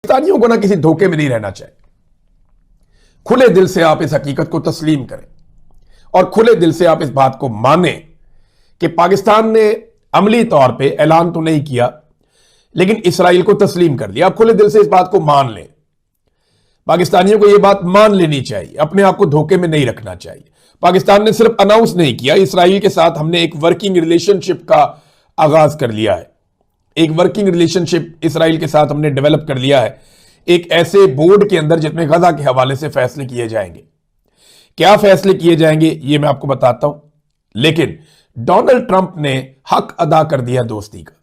पाकिस्तानियों को ना किसी धोखे में नहीं रहना चाहिए। खुले दिल से आप इस हकीकत को तस्लीम करें और खुले दिल से आप इस बात को माने कि पाकिस्तान ने अमली तौर पे ऐलान तो नहीं किया लेकिन इसराइल को तस्लीम कर लिया। आप खुले दिल से इस बात को मान लें। पाकिस्तानियों को यह बात मान लेनी चाहिए, अपने आप को धोखे में नहीं रखना चाहिए। पाकिस्तान ने सिर्फ अनाउंस नहीं किया, इसराइल के साथ हमने एक वर्किंग रिलेशनशिप का आगाज कर लिया है। एक वर्किंग रिलेशनशिप इसराइल के साथ हमने डेवलप कर लिया है, एक ऐसे बोर्ड के अंदर जिसमें गजा के हवाले से फैसले किए जाएंगे। क्या फैसले किए जाएंगे ये मैं आपको बताता हूं, लेकिन डोनाल्ड ट्रंप ने हक अदा कर दिया दोस्ती का।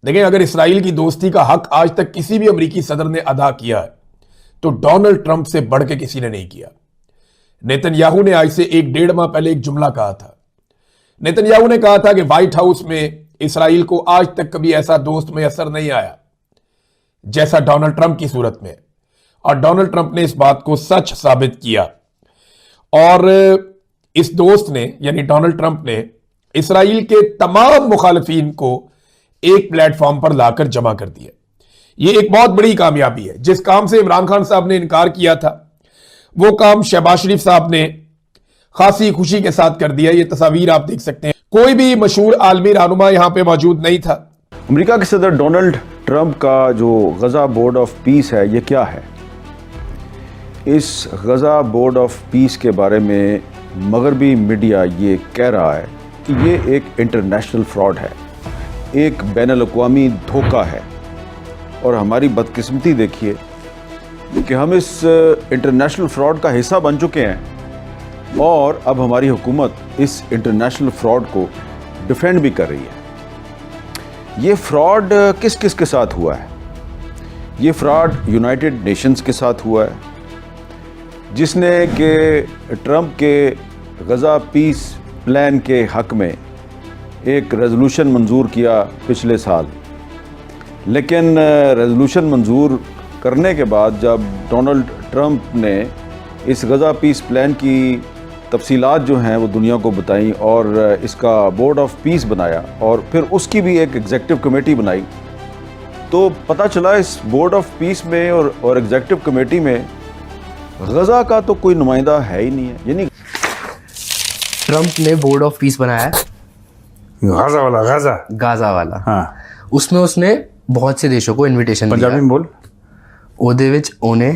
देखिए, अगर इसराइल की दोस्ती का हक आज तक किसी भी अमेरिकी सदर ने अदा किया है तो डोनाल्ड ट्रंप से बढ़ के किसी ने नहीं किया। नेतन्याहू ने आज से 1-1.5 माह पहले एक जुमला कहा था। नेतन्याहू ने कहा था कि व्हाइट हाउस में इसराइल को आज तक कभी ऐसा दोस्त मैसर नहीं आया जैसा डोनाल्ड ट्रंप की सूरत में, और डोनाल्ड ट्रंप ने इस बात को सच साबित किया। और इस दोस्त ने यानी डोनाल्ड ट्रंप ने इसराइल के तमाम मुखालिफिन को एक प्लेटफॉर्म पर लाकर जमा कर दिया। यह एक बहुत बड़ी कामयाबी है। जिस काम से इमरान खान साहब ने इनकार किया था वो काम शहबाज शरीफ साहब ने खासी खुशी के साथ कर दिया। ये तस्वीर आप देख सकते हैं। कोई भी मशहूर आलमी रहनुमा यहां पे मौजूद नहीं था। अमेरिका के सदर डोनाल्ड ट्रंप का जो गजा बोर्ड ऑफ पीस है ये क्या है? इस गजा बोर्ड ऑफ पीस के बारे में मगरबी मीडिया ये कह रहा है कि ये एक इंटरनेशनल फ्रॉड है, एक बैनुल-अक़वामी धोखा है। और हमारी बदकिस्मती देखिए कि हम इस इंटरनेशनल फ्रॉड का हिस्सा बन चुके हैं और अब हमारी हुकूमत इस इंटरनेशनल फ्रॉड को डिफेंड भी कर रही है। ये फ्रॉड किस किस के साथ हुआ है? ये फ्रॉड यूनाइटेड नेशंस के साथ हुआ है, जिसने कि ट्रंप के गजा पीस प्लान के हक में एक रेजोल्यूशन मंजूर किया पिछले साल। लेकिन रेजोल्यूशन मंजूर करने के बाद जब डोनाल्ड ट्रंप ने इस गजा पीस प्लान की तफसीलात जो हैं वो दुनिया को बताई और इसका बोर्ड ऑफ पीस बनाया और फिर उसकी भी एक एग्जीक्यूटिव कमेटी बनाई, तो पता चला इस बोर्ड ऑफ पीस में और एग्जीक्यूटिव कमेटी में गजा का तो कोई नुमाइंदा है ही नहीं है। यानी ट्रंप ने बोर्ड ऑफ पीस बनाया है, गाजा वाला। हाँ, उसमें उसने बहुत से देशों को इनविटेशन दिया। पंजाबी में बोल। ओदे विच ओने,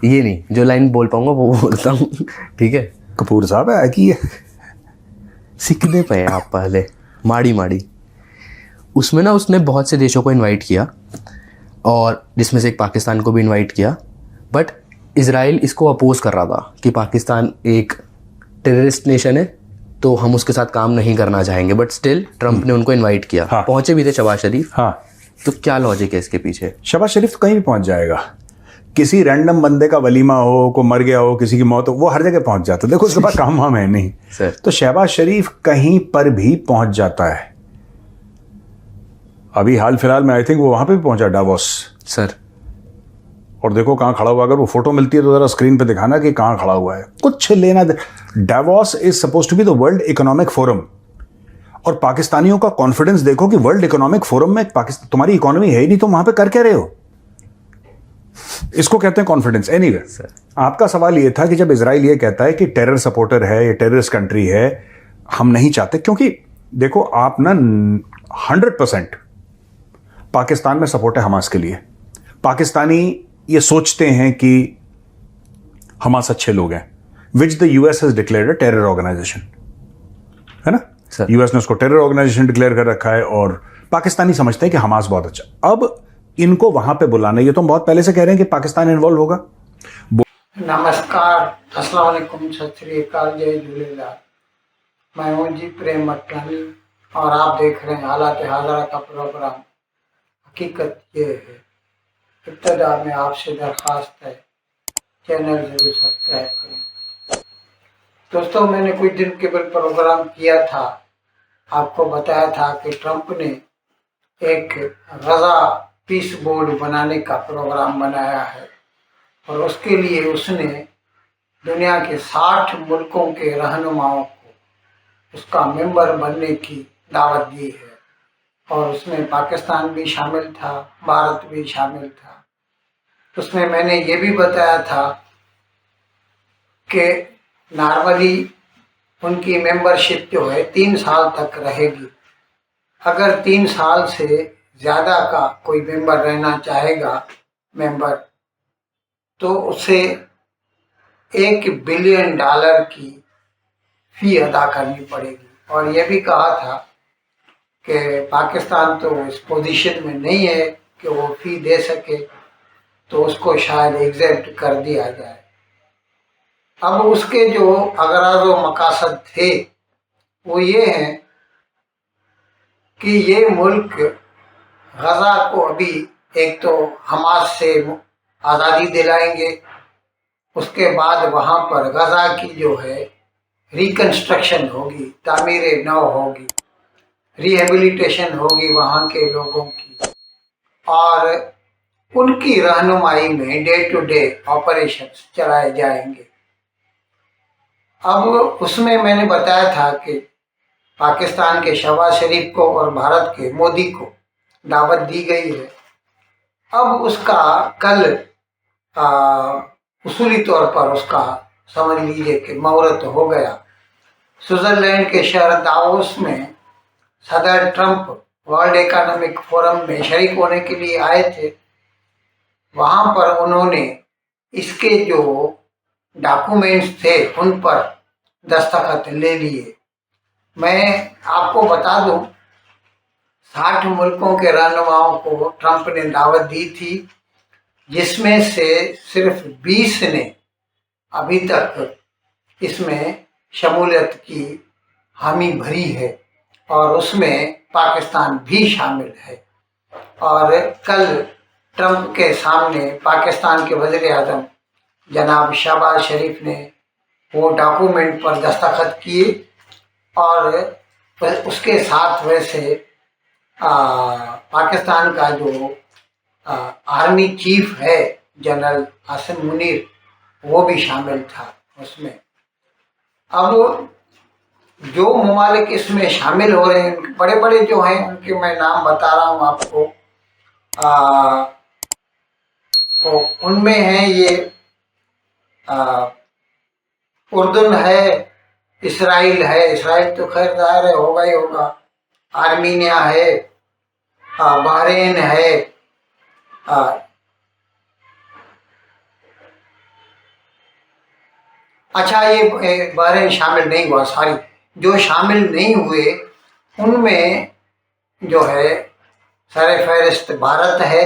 ये नहीं जो लाइन बोल पाऊंगा वो बोलता हूँ, ठीक है? कपूर साहब है कि सीखने पे आप पहले माड़ी माड़ी। उसमें ना उसने बहुत से देशों को इनवाइट किया और जिसमें से एक पाकिस्तान को भी इनवाइट किया, बट इजराइल इसको अपोज कर रहा था कि पाकिस्तान एक टेररिस्ट नेशन है तो हम उसके साथ काम नहीं करना चाहेंगे। बट स्टिल ट्रंप ने उनको इनवाइट किया। हाँ। पहुंचे भी थे शहबाज शरीफ। हाँ, तो क्या लॉजिक है इसके पीछे? शहबाज शरीफ तो कहीं भी पहुंच जाएगा। किसी रैंडम बंदे का वलीमा हो, को मर गया हो, किसी की मौत हो, वो हर जगह पहुंच जाता है। देखो उसके पास काम वाम है नहीं सर। तो शहबाज शरीफ कहीं पर भी पहुंच जाता है। अभी हाल फिलहाल में आई थिंक वो वहां पे भी पहुंचा, डावोस सर। और देखो कहाँ खड़ा हुआ। अगर वो फोटो मिलती है तो जरा स्क्रीन पे दिखाना कि कहाँ खड़ा हुआ है। कुछ लेना। Davos is suppose to be the world economic forum, और पाकिस्तानियों का कॉन्फिडेंस देखो कि वर्ल्ड इकोनॉमिक फोरम में पाकिस्तान, तुम्हारी इकोनॉमी है ही नहीं, तुम वहां पे कर क्या रहे हो? इसको कहते हैं कॉन्फिडेंस। एनीवे, आपका सवाल ये था कि जब इजराइल ये कहता है कि टेरर सपोर्टर है, ये टेररिस्ट कंट्री है, हम नहीं चाहते, क्योंकि देखो आप ना 100% पाकिस्तान में सपोर्ट है हमास के लिए। पाकिस्तानी ये सोचते हैं कि हमास अच्छे लोग हैं, which the US has declared a terror organisation, है ना? यूएस ने उसको टेरर ऑर्गेनाइजेशन डिक्लेयर कर रखा है और पाकिस्तानी समझते हैं कि हमास बहुत अच्छा। अब इनको वहां पे बुलाना, ये तो हम बहुत पहले से कह रहे हैं कि पाकिस्तान इन्वॉल्व होगा। नमस्कार, अस्सलाम वालेकुम, सत श्री अकाल, जय झूलेलाल। मैं हूं जी प्रेम मटकानी और आप देख रहे हैं हालात हाजरा का प्रोग्राम। हकीकत ये है, इब्तदा में आपसे दरख्वास्त है चैनल जरूर सब्सक्राइब करें। दोस्तों, मैंने कुछ दिन केवल प्रोग्राम किया था, आपको बताया था कि ट्रंप ने एक गजा पीस बोर्ड बनाने का प्रोग्राम बनाया है और उसके लिए उसने दुनिया के 60 मुल्कों के रहनुमाओं को उसका मेंबर बनने की दावत दी है और उसमें पाकिस्तान भी शामिल था, भारत भी शामिल था। उसमें मैंने ये भी बताया था कि नॉर्मली उनकी मेंबरशिप जो है 3 साल तक रहेगी। अगर 3 साल से ज़्यादा का कोई मेंबर रहना चाहेगा मेंबर, तो उसे $1 बिलियन की फी अदा करनी पड़ेगी। और ये भी कहा था कि पाकिस्तान तो इस पोजीशन में नहीं है कि वो फी दे सके, तो उसको शायद एग्जेप्ट कर दिया जाए। अब उसके जो अगराज़ व मकासद थे वो ये हैं कि ये मुल्क गज़ा को अभी एक तो हमास से आज़ादी दिलाएंगे, उसके बाद वहाँ पर गज़ा की जो है रिकन्स्ट्रक्शन होगी, तामीर नौ होगी, रिहेबिलिटेशन होगी वहाँ के लोगों की, और उनकी रहनुमाई में डे टू डे ऑपरेशंस चलाए जाएंगे। अब उसमें मैंने बताया था कि पाकिस्तान के शहबाज शरीफ को और भारत के मोदी को दावत दी गई है। अब उसका कल उसूली तौर पर उसका समझ लीजिए कि मुहूर्त हो गया। स्विट्जरलैंड के शहर दावोस में सदर ट्रंप वर्ल्ड इकोनॉमिक फोरम में शरीक होने के लिए आए थे। वहाँ पर उन्होंने इसके जो डॉक्यूमेंट्स थे उन पर दस्तखत ले लिए। मैं आपको बता दूं, 60 मुल्कों के रहनुमाओं को ट्रंप ने दावत दी थी, जिसमें से सिर्फ 20 ने अभी तक इसमें शमूलियत की हामी भरी है, और उसमें पाकिस्तान भी शामिल है। और कल ट्रंप के सामने पाकिस्तान के वज़ीर आज़म जनाब शहबाज शरीफ ने वो डॉक्यूमेंट पर दस्तखत किए, और उसके साथ वैसे पाकिस्तान का जो आर्मी चीफ है जनरल आसिम मुनीर, वो भी शामिल था उसमें। अब जो ममालिक इसमें शामिल हो रहे हैं, बड़े बड़े जो हैं उनके मैं नाम बता रहा हूँ आपको। तो उनमें है ये उर्दन है, इसराइल है, इसराइल तो खैर ज़ाहिर है होगा ही होगा, आर्मीनिया है, बहरीन है, अच्छा ये बहरीन शामिल नहीं हुआ, सॉरी, जो शामिल नहीं हुए उनमें जो है सर फहरिस्त भारत है।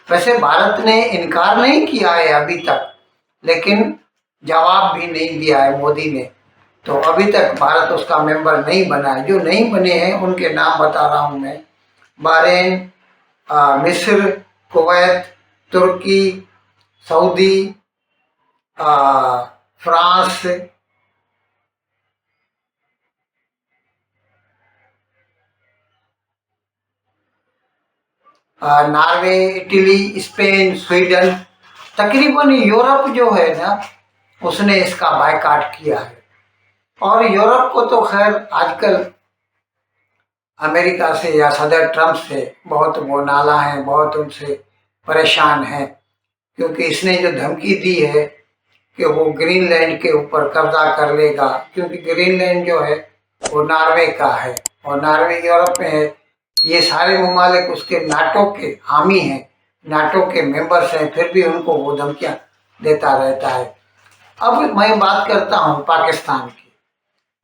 वैसे भारत ने इनकार नहीं किया है अभी तक, लेकिन जवाब भी नहीं दिया है मोदी ने, तो अभी तक भारत उसका मेंबर नहीं बना है। जो नहीं बने हैं उनके नाम बता रहा हूँ मैं। बहरीन, मिस्र, कुवैत, तुर्की, Saudi, France, Norway, Italy, Spain, Sweden, तकरीबन यूरोप जो है ना उसने इसका बायकॉट किया है। और यूरोप को तो खैर आजकल अमेरिका से या सदर ट्रंप से बहुत वो नाला है, बहुत उनसे परेशान है, क्योंकि इसने जो धमकी दी है कि वो ग्रीनलैंड के ऊपर कब्जा कर लेगा, क्योंकि ग्रीनलैंड जो है वो नॉर्वे का है और नॉर्वे यूरोप में है। ये सारे ममालिक उसके नाटो के हामी हैं, नाटो के मेंबर्स हैं, फिर भी उनको वो धमकियां देता रहता है। अब मैं बात करता हूँ पाकिस्तान की।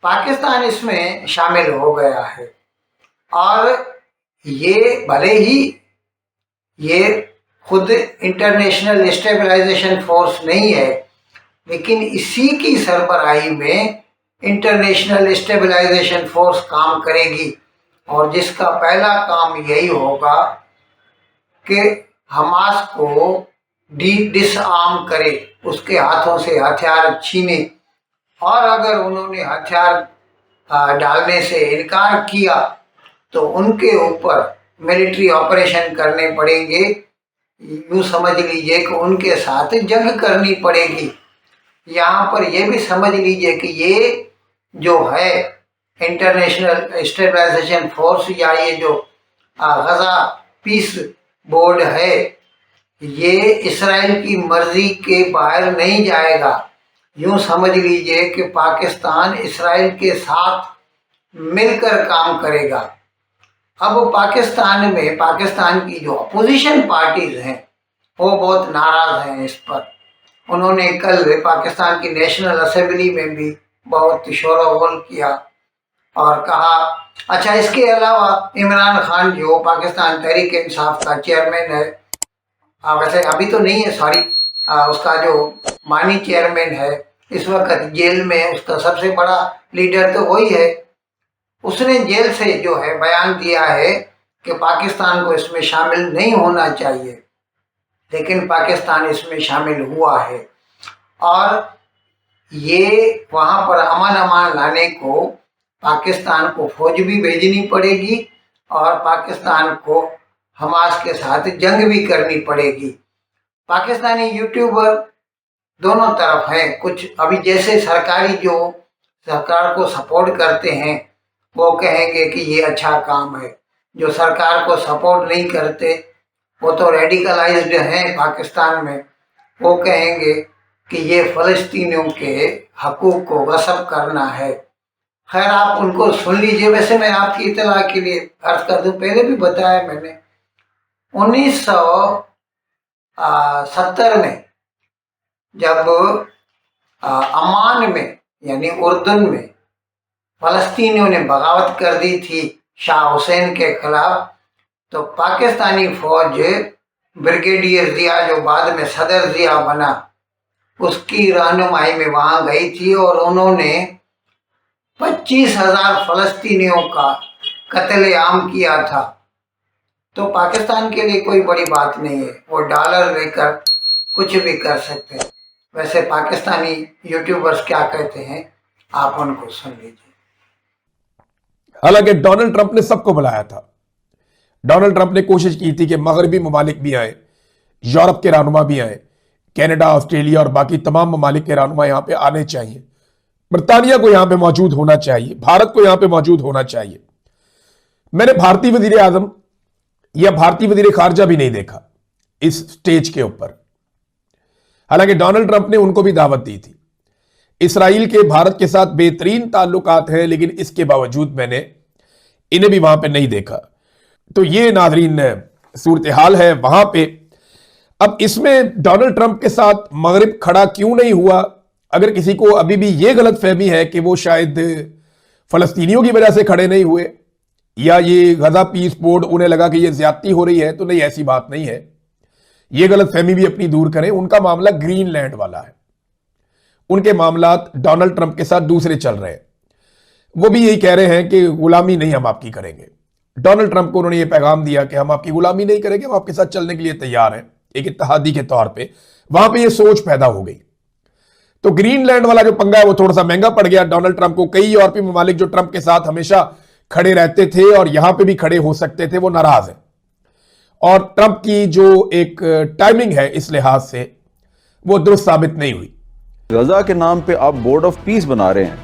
पाकिस्तान इसमें शामिल हो गया है, और ये भले ही ये खुद इंटरनेशनल स्टेबलाइजेशन फोर्स नहीं है, लेकिन इसी की सरबराही में इंटरनेशनल स्टेबलाइजेशन फोर्स काम करेगी, और जिसका पहला काम यही होगा कि हमास को डिसआर्म करे, उसके हाथों से हथियार छीने, और अगर उन्होंने हथियार डालने से इनकार किया तो उनके ऊपर मिलिट्री ऑपरेशन करने पड़ेंगे। यूँ समझ लीजिए कि उनके साथ जंग करनी पड़ेगी। यहाँ पर यह भी समझ लीजिए कि ये जो है इंटरनेशनल स्टेबलाइजेशन फोर्स या ये जो गजा पीस बोर्ड है, ये इसराइल की मर्जी के बाहर नहीं जाएगा। यूं समझ लीजिए कि पाकिस्तान इसराइल के साथ मिलकर काम करेगा। अब पाकिस्तान में पाकिस्तान की जो अपोजिशन पार्टीज हैं वो बहुत नाराज हैं इस पर। उन्होंने कल पाकिस्तान की नेशनल असेंबली में भी बहुत शोरगुल किया और कहा। अच्छा, इसके अलावा इमरान खान जो पाकिस्तान तहरीक इंसाफ का चेयरमैन है, वैसे अभी तो नहीं है, सॉरी, उसका जो मानी चेयरमैन है इस वक्त जेल में, उसका सबसे बड़ा लीडर तो वही है। उसने जेल से जो है बयान दिया है कि पाकिस्तान को इसमें शामिल नहीं होना चाहिए, लेकिन पाकिस्तान इसमें शामिल हुआ है। और ये वहाँ पर अमान लाने को पाकिस्तान को फौज भी भेजनी पड़ेगी और पाकिस्तान को हमास के साथ जंग भी करनी पड़ेगी। पाकिस्तानी यूट्यूबर दोनों तरफ हैं। कुछ अभी जैसे सरकारी जो सरकार को सपोर्ट करते हैं वो कहेंगे कि ये अच्छा काम है, जो सरकार को सपोर्ट नहीं करते वो तो रेडिकलाइज्ड हैं पाकिस्तान में, वो कहेंगे कि ये फ़लस्तीनियों के हकूक़ को गस्ब करना है। खैर, आप उनको सुन लीजिए। वैसे मैं आपकी इत्तला के लिए अर्ज कर दूं, पहले भी बताया मैंने, 1970 में जब अमान में यानी उर्दन में फ़लस्तीनियों ने बगावत कर दी थी शाह हुसैन के खिलाफ, तो पाकिस्तानी फौज ब्रिगेडियर जिया, जो बाद में सदर जिया बना, उसकी रहनुमाई में वहाँ गई थी और उन्होंने 25,000 फ़लस्तीनियों का कत्लेआम किया था। तो पाकिस्तान के लिए कोई बड़ी बात नहीं है, वो डॉलर लेकर कुछ भी कर सकते हैं। वैसे पाकिस्तानी यूट्यूबर्स क्या कहते हैं आप उनको सुन लीजिए। हालांकि डोनाल्ड ट्रंप ने सबको बुलाया था। डोनाल्ड ट्रंप ने कोशिश की थी कि मगरबी ममालिक भी आए, यूरोप के रहनुमा भी आए, कनाडा, ऑस्ट्रेलिया और बाकी तमाम ममालिक के रहनुमा यहां पे आने चाहिए, बरतानिया को यहां पे मौजूद होना चाहिए, भारत को यहां पे मौजूद होना चाहिए। मैंने भारतीय वजीर आजम या भारतीय वजीर खारजा भी नहीं देखा इस स्टेज के ऊपर। हालांकि डोनाल्ड ट्रंप ने उनको भी दावत दी थी। इसराइल के भारत के साथ बेहतरीन ताल्लुकात हैं, लेकिन इसके बावजूद मैंने इन्हें भी वहां पे नहीं देखा। तो ये नाजरीन सूरत हाल है वहां पे। अब इसमें डोनाल्ड ट्रंप के साथ मगरिब खड़ा क्यों नहीं हुआ? अगर किसी को अभी भी ये गलत फहमी है कि वो शायद फलस्तीनियों की वजह से खड़े नहीं हुए या ये गजा पीस बोर्ड उन्हें लगा कि ये ज्यादती हो रही है, तो नहीं, ऐसी बात नहीं है। ये गलत फहमी भी अपनी दूर करें। उनका मामला ग्रीनलैंड वाला है, उनके मामलात डोनाल्ड ट्रंप के साथ दूसरे चल रहे हैं। वो भी यही कह रहे हैं कि गुलामी नहीं हम आपकी करेंगे। डोनाल्ड ट्रंप को उन्होंने ये पैगाम दिया कि हम आपकी गुलामी नहीं करेंगे, हम आपके साथ चलने के लिए तैयार हैं, एक इत्तेहादी के तौर पे। वहां पे ये सोच पैदा हो गई। तो ग्रीनलैंड वाला जो पंगा है वो थोड़ा सा महंगा पड़ गया डोनाल्ड ट्रंप को। कई यूरोपीय ममालिक जो ट्रंप के साथ हमेशा खड़े रहते थे और यहां पे भी खड़े हो सकते थे, वो नाराज है। और ट्रंप की जो एक टाइमिंग है इस लिहाज से वो दुरुस्त साबित नहीं हुई। गजा के नाम पे आप बोर्ड ऑफ पीस बना रहे हैं,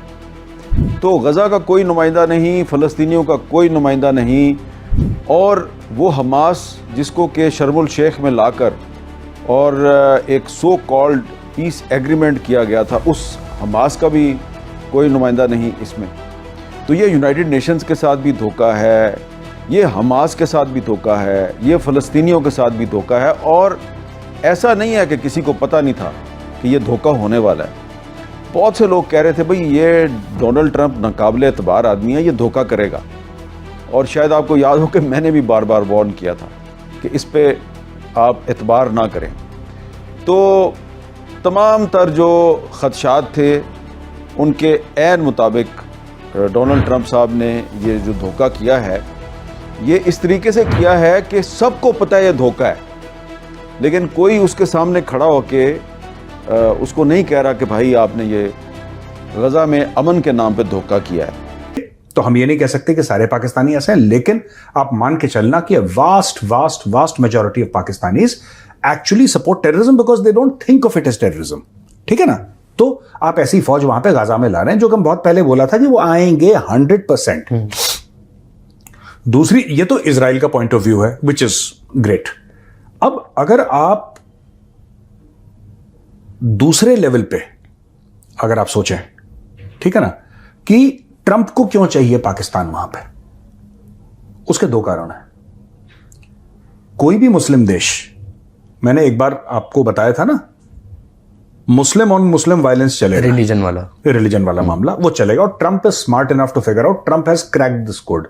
तो गजा का कोई नुमाइंदा नहीं, फ़लस्तीनियों का कोई नुमाइंदा नहीं, और वो हमास जिसको के शर्मुल शेख में लाकर और एक सो कॉल्ड पीस एग्रीमेंट किया गया था, उस हमास का भी कोई नुमाइंदा नहीं इसमें। तो ये यूनाइटेड नेशंस के साथ भी धोखा है, ये हमास के साथ भी धोखा है, ये फ़लस्तीनियों के साथ भी धोखा है। और ऐसा नहीं है कि किसी को पता नहीं था कि ये धोखा होने वाला है। बहुत से लोग कह रहे थे भाई ये डोनाल्ड ट्रंप नाकाबिल एतबार आदमी है, ये धोखा करेगा। और शायद आपको याद हो कि मैंने भी बार बार वार्न किया था कि इस पे आप एतबार ना करें। तो तमाम तर जो ख़दशात थे उनके ऐन मुताबिक डोनाल्ड ट्रंप साहब ने ये जो धोखा किया है, ये इस तरीके से किया है कि सबको पता है ये धोखा है, लेकिन कोई उसके सामने खड़ा होके उसको नहीं कह रहा कि भाई आपने ये गजा में अमन के नाम पे धोखा किया है। तो हम ये नहीं कह सकते कि सारे पाकिस्तानी ऐसे हैं, लेकिन आप मान के चलना कि vast majority of Pakistanis actually support terrorism because they don't think of it as terrorism. ठीक है ना? तो आप ऐसी फौज वहां पे गाजा में ला रहे हैं जो कि हम बहुत पहले बोला था कि वो आएंगे 100%। दूसरी, ये तो इजराइल का पॉइंट ऑफ व्यू है, विच इज ग्रेट। अब अगर आप दूसरे लेवल पे अगर आप सोचें, ठीक है ना, कि ट्रंप को क्यों चाहिए पाकिस्तान वहां पे, उसके दो कारण हैं। कोई भी मुस्लिम देश, मैंने एक बार आपको बताया था ना, मुस्लिम ऑन मुस्लिम वायलेंस चलेगा, रिलीजन वाला मामला वो चलेगा, और Trump is smart enough to figure out, Trump has cracked this code,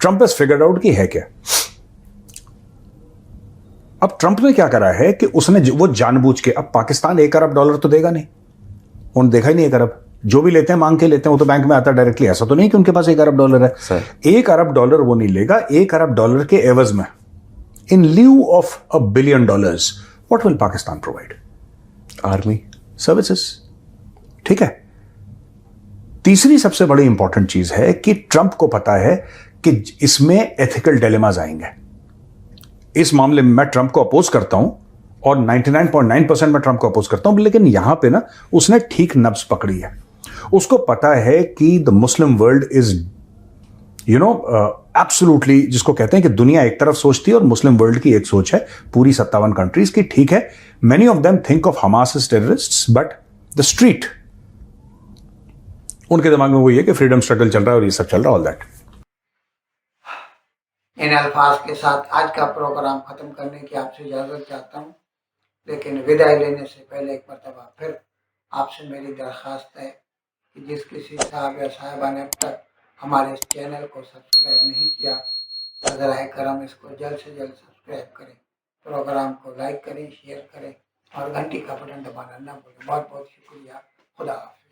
Trump has figured out कि है क्या। अब ट्रंप ने क्या करा है कि उसने वो जानबूझ के, अब पाकिस्तान $1 अरब तो देगा नहीं, उन्होंने देखा ही नहीं $1 अरब, जो भी लेते हैं मांग के लेते हैं, वो तो बैंक में आता है डायरेक्टली, ऐसा तो नहीं कि उनके पास $1 अरब है सर। $1 अरब वो नहीं लेगा। $1 अरब के एवज में, in lieu of $1 billion, what will Pakistan provide? Army services. ठीक है। तीसरी सबसे बड़ी इंपॉर्टेंट चीज है कि ट्रंप को पता है कि इसमें एथिकल डिलेमास आएंगे। इस मामले में मैं ट्रंप को अपोज करता हूं, और 99.9% मैं ट्रंप को अपोज करता हूं, लेकिन यहां पे ना उसने ठीक नब्ज पकड़ी है। उसको पता है कि the Muslim world is absolutely, जिसको कहते हैं कि दुनिया एक तरफ सोचती है और मुस्लिम वर्ल्ड की एक सोच है, पूरी 57 कंट्रीज की। ठीक है, many of them think of Hamas as terrorists, but the street, उनके दिमाग में वही है कि फ्रीडम स्ट्रगल चल रहा है और ये सब चल रहा है, ऑल दैट। इन अल्फाज के साथ आज का प्रोग्राम खत्म करने की आपसे इजाज़त चाहता हूँ, लेकिन विदाई लेने से पहले एक मरतबा फिर आपसे मेरी दरख्वास्त है कि जिस किसी साहब या साहिबा ने अब तक हमारे इस चैनल को सब्सक्राइब नहीं किया, ज़रा करम इसको जल्द से जल्द सब्सक्राइब करें, प्रोग्राम को लाइक करें, शेयर करें और घंटी का बटन दबाना ना भूलें। बहुत बहुत शुक्रिया। खुदा हाफ़िज़।